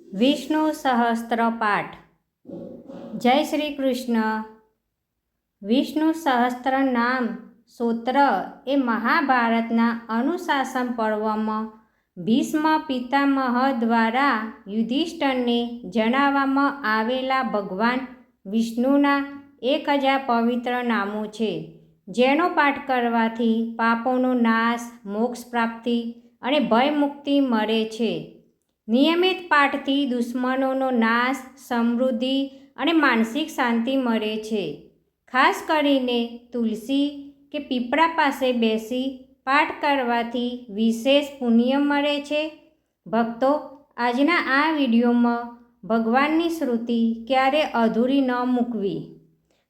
વિષ્ણુ સહસ્ત્ર પાઠ. જય શ્રી કૃષ્ણ. વિષ્ણુ સહસ્ત્ર નામ સ્તોત્ર એ મહાભારતના અનુશાસન પર્વમાં ભીષ્મ પિતામહ દ્વારા યુધિષ્ઠિરને જણાવવામાં આવેલા ભગવાન વિષ્ણુના 1000 પવિત્ર નામો છે, જેનો પાઠ કરવાથી પાપોનો નાશ, મોક્ષ પ્રાપ્તિ અને ભયમુક્તિ મળે છે. નિયમિત પાઠથી દુશ્મનોનો નાશ, સમૃદ્ધિ અને માનસિક શાંતિ મળે છે. ખાસ કરીને તુલસી કે પીપળા પાસે બેસી પાઠ કરવાથી વિશેષ પુણ્ય મળે છે. ભક્તો, આજના આ વિડીયોમાં ભગવાનની સ્તુતિ ક્યારે અધૂરી ન મૂકવી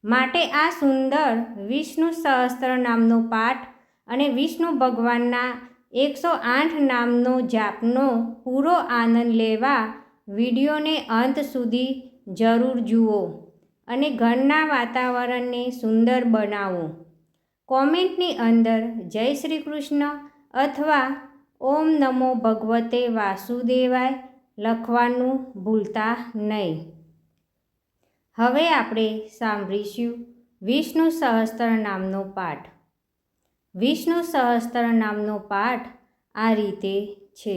માટે આ સુંદર વિષ્ણુ સહસ્ત્ર નામનો પાઠ અને વિષ્ણુ ભગવાનના 108 નામનો જાપનો પૂરો આનંદ લેવા વિડીયોને અંત સુધી જરૂર જુઓ અને ઘરના વાતાવરણને સુંદર બનાવો. કોમેન્ટની અંદર જય શ્રી કૃષ્ણ અથવા ઓમ નમો ભગવતે વાસુદેવાય લખવાનું ભૂલતા નહીં. હવે આપણે સાંભળીશું વિષ્ણુ સહસ્ત્ર નામનો પાઠ. વિષ્ણુ સહસ્ત્ર નામનો પાઠ આ રીતે છે.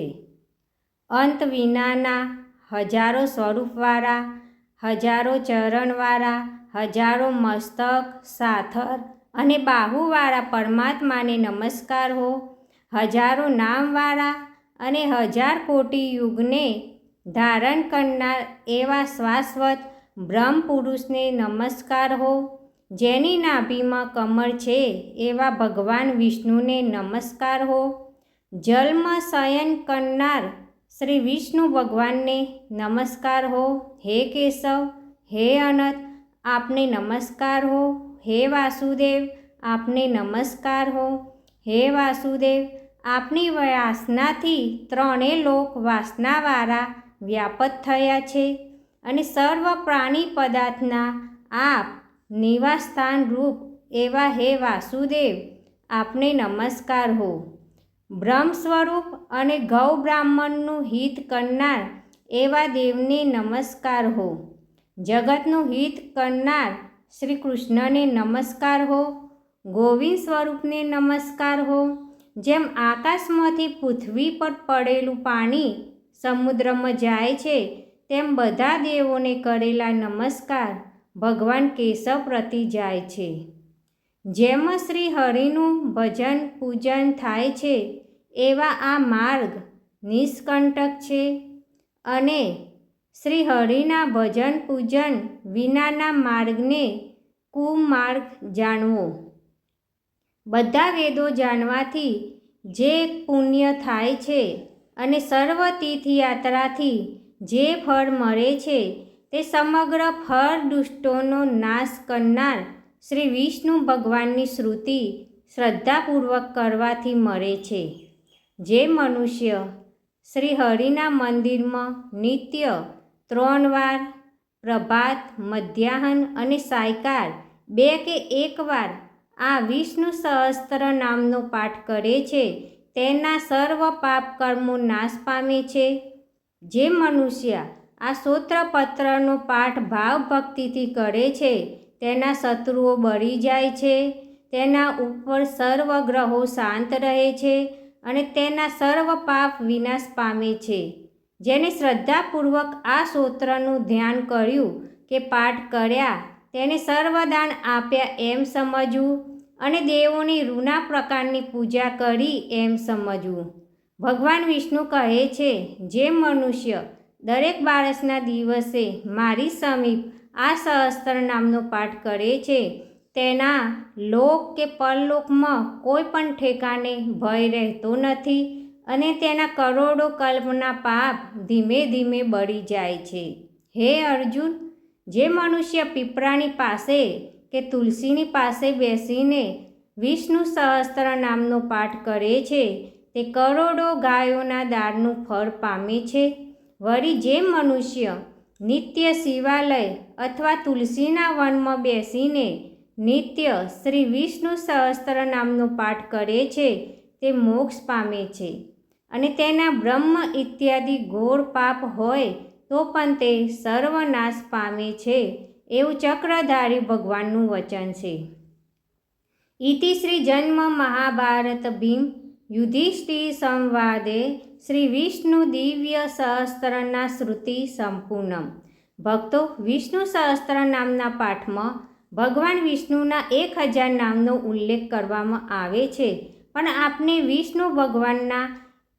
અંત વિનાના, હજારો સ્વરૂપવાળા, હજારો ચરણવાળા, હજારો મસ્તક, સાથર અને બાહુવાળા પરમાત્માને નમસ્કાર હો. હજારો નામવાળા અને 1000 કોટી યુગને ધારણ કરનાર એવા શાશ્વત બ્રહ્મ પુરુષને નમસ્કાર હો. જેની નાભીમાં કમળ છે એવા ભગવાન વિષ્ણુને નમસ્કાર હો. જલમાં શયન કરનાર શ્રી વિષ્ણુ ભગવાનને નમસ્કાર હો. હે કેશવ, હે અનંત, આપને નમસ્કાર હો. હે વાસુદેવ, આપને નમસ્કાર હો. હે વાસુદેવ, આપની વાસનાથી 3 લોક વાસનાવાળા વ્યાપત થયા છે અને સર્વ પ્રાણી પદાર્થના આપ નિવાસસ્થાન રૂપ એવા હે વાસુદેવ, આપને નમસ્કાર હો. બ્રહ્મ સ્વરૂપ અને ગૌ બ્રાહ્મણનું હિત કરનાર એવા દેવને નમસ્કાર હો. જગતનું હિત કરનાર શ્રી કૃષ્ણને નમસ્કાર હો. ગોવિંદ સ્વરૂપને નમસ્કાર હો. જેમ આકાશમાંથી પૃથ્વી પર પડેલું પાણી સમુદ્રમાં જાય છે, તેમ બધા દેવોને કરેલા નમસ્કાર ભગવાન કેશવ પ્રતિ જાય છે. જેમ શ્રી હરિનું ભજન પૂજન થાય છે એવા આ માર્ગ નિષ્કંટક છે અને શ્રી હરિના ભજન પૂજન વિનાના માર્ગને કુમાર્ગ જાણવો. બધા વેદો જાણવાથી જે પુણ્ય થાય છે અને સર્વ તીર્થયાત્રાથી જે ફળ મળે છે તે સમગ્ર ફળ દુષ્ટોનો નાશ કરનાર શ્રી વિષ્ણુ ભગવાનની સ્તુતિ શ્રદ્ધાપૂર્વક કરવાથી મળે છે. જે મનુષ્ય શ્રી હરિના મંદિરમાં નિત્ય 3 વાર પ્રભાત, મધ્યાહન અને સાયંકાળ 2 કે 1 વાર આ વિષ્ણુ સહસ્ત્ર નામનો પાઠ કરે છે, તેના સર્વ પાપ કર્મો નાશ પામે છે. જે મનુષ્ય આ સ્તોત્રપત્રનો પાઠ ભાવ ભક્તિથી કરે છે, તેના શત્રુઓ બળી જાય છે, તેના ઉપર સર્વ ગ્રહો શાંત રહે છે અને તેના સર્વ પાપ વિનાશ પામે છે. જેને શ્રદ્ધાપૂર્વક આ સ્તોત્રનું ધ્યાન કર્યું કે પાઠ કર્યા, તેને સર્વદાન આપ્યા એમ સમજવું અને દેવોની રૂના પ્રકારની પૂજા કરી એમ સમજવું. ભગવાન વિષ્ણુ કહે છે, જે મનુષ્ય દરેક બારસના દિવસે મારી સમીપ આ સહસ્ત્ર નામનો પાઠ કરે છે, તેના લોક કે પરલોકમાં કોઈ પણ ઠેકાણે ભય રહેતો નથી અને તેના કરોડો કલ્પના પાપ ધીમે ધીમે બળી જાય છે. હે અર્જુન, જે મનુષ્ય પીપળાની પાસે કે તુલસીની પાસે બેસીને વિષ્ણુ સહસ્ત્ર નામનો પાઠ કરે છે, તે કરોડો ગાયોના દાળનું ફળ પામે છે. વળી જે મનુષ્ય નિત્ય શિવાલય અથવા તુલસીના વનમાં બેસીને નિત્ય શ્રી વિષ્ણુ સહસ્ત્ર નામનો પાઠ કરે છે, તે મોક્ષ પામે છે અને તેના બ્રહ્મ ઇત્યાદિ ઘોર પાપ હોય તો પણ તે સર્વનાશ પામે છે, એવું ચક્રધારી ભગવાનનું વચન છે. ઇતિ શ્રી જન્મ મહાભારત ભીમ યુધિષ્ઠિર સંવાદે શ્રી વિષ્ણુ દિવ્ય સહસ્ત્રના શ્રુતિ સંપૂર્ણમ. ભક્તો, વિષ્ણુ સહસ્ત્ર નામના પાઠમાં ભગવાન વિષ્ણુના 1000 નામનો ઉલ્લેખ કરવામાં આવે છે, પણ આપણે વિષ્ણુ ભગવાનના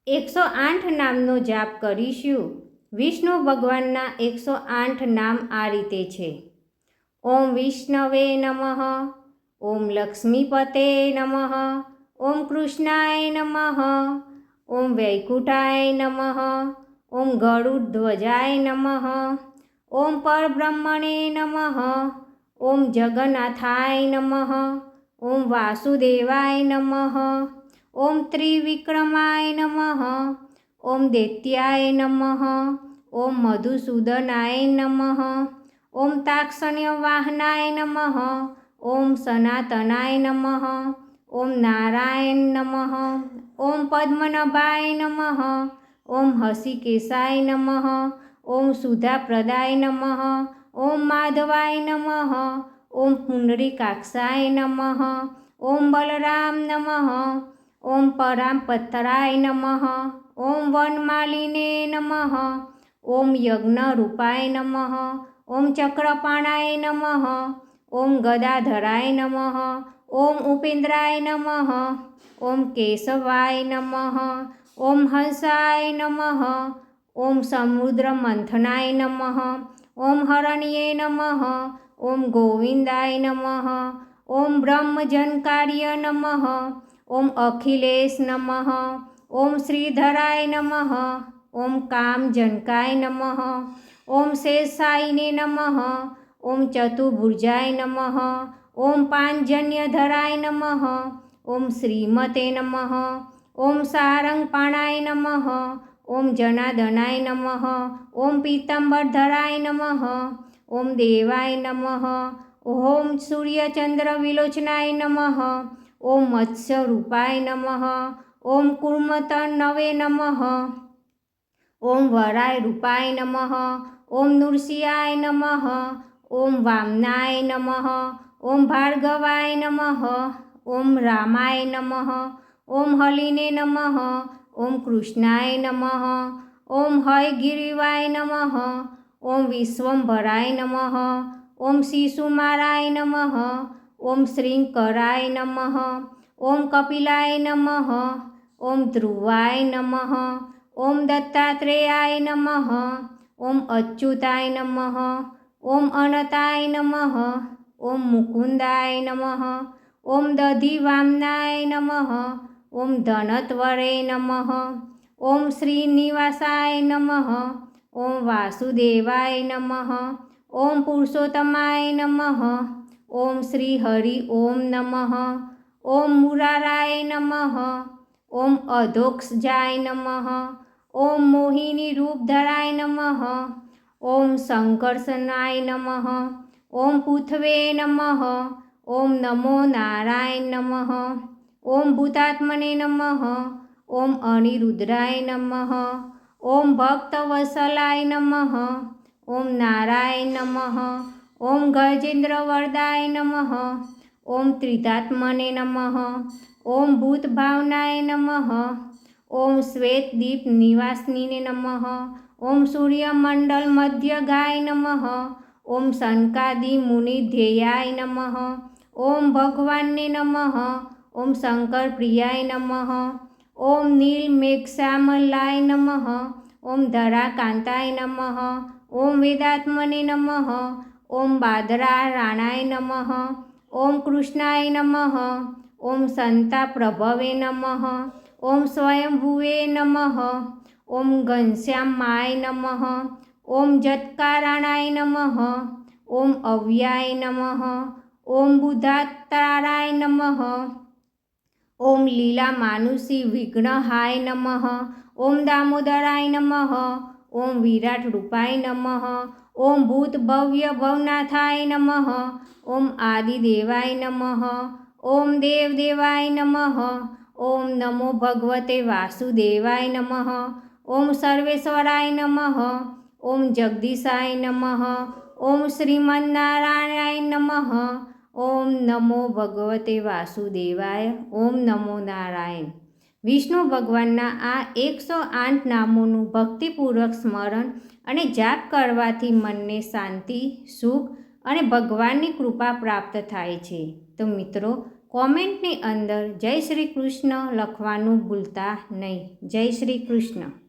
108 નામનો જાપ કરીશું. વિષ્ણુ ભગવાનના 108 નામ આ રીતે છે: ઓમ વિષ્ણવે નમઃ, ઓમ લક્ષ્મીપતે નમઃ, ઓમ કૃષ્ણાય નમઃ, ઓમ વૈકુંઠાય નમઃ, ઓમ ગરુડધ્વજાય નમઃ, ઓમ પરબ્રહ્મણે નમઃ, ઓમ જગન્નાથાય નમઃ, ઓમ વાસુદેવાય નમઃ, ઓમ ત્રિવિક્રમાય નમઃ, ઓમ દૈત્યાય નમઃ, ઓમ મધુસૂદનાય નમઃ, ઓમ તાક્ષણ્યવાહનાય નમઃ, ઓમ સનાતનાય નમઃ, ઓમ નારાયણ નમઃ, ઓમ પદ્મનાભાય નમઃ, ઓમ હસિકેશાય નમઃ, ઓમ સુધાપ્રદાય નમઃ, ઓમ માધવાય નમઃ, ઓમ પુંડરીકાક્ષાય નમઃ, ઓમ બલરામ નમઃ, ઓમ પરાપત્રાય નમઃ, ઓમ વનમાલિને નમઃ, ઓમ યજ્ઞરૂપાય નમઃ, ઓમ ચક્રપાણાય નમઃ, ઓમ ગદાધરાય નમઃ, ઓમ ઉપેન્દ્રાય નમઃ, ઓમ કેશવાય નમઃ, ઓમ હંસાય નમઃ, ઓમ સમુદ્રમંથનાય નમઃ, ઓમ હરણ્યે નમઃ, ઓમ ગોવિંદાય નમઃ, ઓમ બ્રહ્મજનકાર્ય નમઃ, ઓમ અખિલેશ નમઃ, ઓમ શ્રીધરાય નમઃ, ઓમ કામજનકાય નમઃ, ઓમ શેષાયને નમઃ, ઓમ ચતુર્ભુજાય નમઃ, ઓમ પાંજન્યધરાય નમઃ, ઓમ શ્રીમતે નમઃ, ઓમ સારંગપાણાય નમઃ, ઓમ જનાર્દનાય નમઃ, ઓમ પીતાંબરધરાય નમઃ, ઓમ દેવાય નમઃ, ઓમ સૂર્યચંદ્ર વિલોચનાય નમઃ, ઓમ મત્સ્યરૂપાય નમઃ, ઓમ કુર્મતનવે નમઃ, ઓમ વરાય રૂપાય નમઃ, ઓમ નૃસિંહાય નમઃ, ઓમ વામનાય નમઃ, ઓમ ભાર્ગવાય નમઃ, ઓમ રામાય નમઃ, ઓમ હલિને નમઃ, ઓમ કૃષ્ણાય નમઃ, ઓમ હયગ્રીવાય નમઃ, ઓમ વિશ્વંભરાય નમઃ, ઓમ શિશુમારાય નમઃ, ઓમ શ્રીંકરાય નમઃ, ઓમ કપિલાય નમઃ, ઓમ ધ્રુવાય નમઃ, ઓમ દત્તાત્રેયાય નમઃ, ઓમ અચ્યુતાય નમઃ, ઓમ અનતાય નમઃ, ઓમ મુકુંદાય નમઃ, ઓમ દધિવામનાય નમઃ, ઓમ ધનત્વરે નમઃ, ઓમ શ્રીનિવાસાય નમઃ, ઓમ વાસુદેવાય નમઃ, ઓમ પુરુષોત્તમાય નમઃ, ઓમ શ્રી હરિ ઓમ નમઃ, ઓમ મુરારાય નમઃ, ઓમ અધોક્ષજાય નમઃ, ઓમ મોહિની રૂપધરાય નમઃ, ઓમ સંકર્ષણાય નમઃ, ઓમ પૃથ્વે નમઃ, ઓમ નમો નારાયણ નમઃ, ઓમ ભૂતાત્મને નમઃ, ઓમ અનિરુદ્રાય નમઃ, ઓમ ભક્તવત્સલાય નમઃ, ઓમ નારાયણ નમઃ, ઓમ ગજેન્દ્રવરદાય નમઃ, ઓમ ત્રિધાત્મને નમઃ, ઓમ ભૂતભાવનાય નમઃ, ઓમ શ્વેતદીપ નિવાસિને નમઃ, ઓમ સૂર્યમંડલ મધ્યગાય નમઃ, ઓમ સનકાદિ મુનિધેયાય નમઃ, ઓમ ભગવાનને નમઃ, ઓમ શંકર પ્રિયાય નમઃ, ઓમ નીલમેઘશ્યામલાય નમઃ, ઓમ ધરાકાંતાય નમઃ, ઓમ વેદાત્મને નમઃ, ઓમ બાદરાયણાય નમઃ, ઓમ કૃષ્ણાય નમઃ, ઓમ સંતાપ્રભવે નમઃ, ઓમ સ્વયંભુવે નમઃ, ઓમ ઘનશ્યામાય નમઃ, ઓમ જત્કારણાય નમઃ, ઓમ અવ્યાય નમઃ, ઓમ બુધાત્તારાય નમઃ, ઓમ લીલા માનુષી વિઘ્નહાય નમઃ, ઓમ દામોદરાય નમઃ, ઓમ વિરાટ રૂપાય નમઃ, ઓમ ભૂત ભવ્ય ભવનાથાય નમઃ, ઓમ આદિદેવાય નમઃ, ઓમ દેવદેવાય નમઃ, ઓમ નમો ભગવતે વાસુદેવાય નમઃ, ઓમ સર્વેશ્વરાય નમઃ, ઓમ જગદીશાય નમઃ. ઓમ શ્રીમન્નારાયણાય નમઃ. ઓમ નમો ભગવતે વાસુદેવાય. ઓમ નમો નારાયણ. વિષ્ણુ ભગવાનના આ 108 નામોનું ભક્તિપૂર્વક સ્મરણ અને જાપ કરવાથી મનને શાંતિ, સુખ અને ભગવાનની કૃપા પ્રાપ્ત થાય છે. તો મિત્રો, કોમેન્ટની અંદર જય શ્રી કૃષ્ણ લખવાનું ભૂલતા નહીં. જય શ્રી કૃષ્ણ.